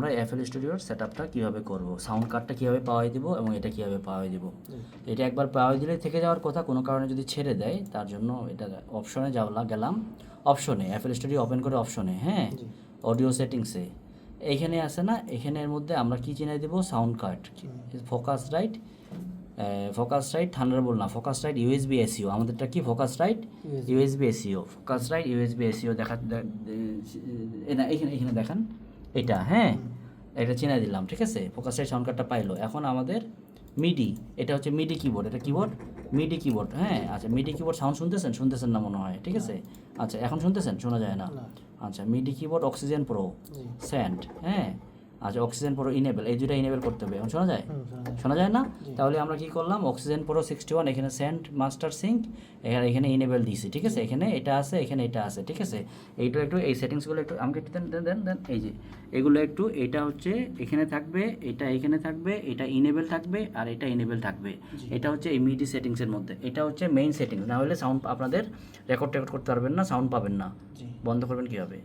আমরা এফএল স্টুডিওর সেটআপটা কীভাবে করব, সাউন্ড কার্ডটা কীভাবে পাওয়াই দিব এবং এটা কীভাবে পাওয়াই দিব। এটা একবার পাওয়াই দিলে থেকে যাওয়ার কথা, কোনো কারণে যদি ছেড়ে দেয় তার জন্য এটা অপশনে গেলাম, অপশনে এফএল স্টুডিও ওপেন করে অপশনে, হ্যাঁ, অডিও সেটিংসে এইখানে আছে না, এখানের মধ্যে আমরা কি চিনাই দেবো, sound card, focus right Thunderbolt না, ফোকাস রাইট ইউএসবি এসইও, আমাদেরটা কি focus right USB SEO, focus right USB SEO এখানে দেখান এটা, হ্যাঁ, এটা চিনাই দিলাম, ঠিক আছে, ফোকাস রাইট সাউন্ড কার্ডটা পাইলো। এখন আমাদের মিডি, এটা হচ্ছে মিডি কিবোর্ড, এটা কিবোর্ড মিডি কিবোর্ড, হ্যাঁ, আচ্ছা মিডি কিবোর্ড সাউন্ড শুনতেছেন না মনে হয়, ঠিক আছে, আচ্ছা এখন শুনতেছেন, শোনা যায় না, আচ্ছা মিডি কিবোর্ড অক্সিজেন প্রো স্যান্ড, হ্যাঁ, আচ্ছা অক্সিজেন প্রো ইনেবল, এই দুটো ইনেবল করতে হবে, এখন শোনা যায়, শোনা যায় না, তাহলে আমরা কি করলাম, অক্সিজেন প্রো 61 এখানে স্যান্ড মাস্টার সিঙ্ক, এখানে ইনেবল দিছি, ঠিক আছে, এখানে এটা আছে, এখানে এটা আছে, ঠিক আছে, এইটা একটু এই সেটিংসগুলো একটু আমাকে একটু দেন, এই যে এগুলো একটু, এটা হচ্ছে এখানে থাকবে, এটা এখানে থাকবে, এটা ইনেবল থাকবে আর এটা ইনেবল থাকবে, এটা হচ্ছে এই মিডি সেটিংসের মধ্যে, এটা হচ্ছে মেইন সেটিংস, না হলে সাউন্ড আপনাদের রেকর্ড করতে পারবেন না, সাউন্ড পাবেন না, বন্ধ করবেন কীভাবে।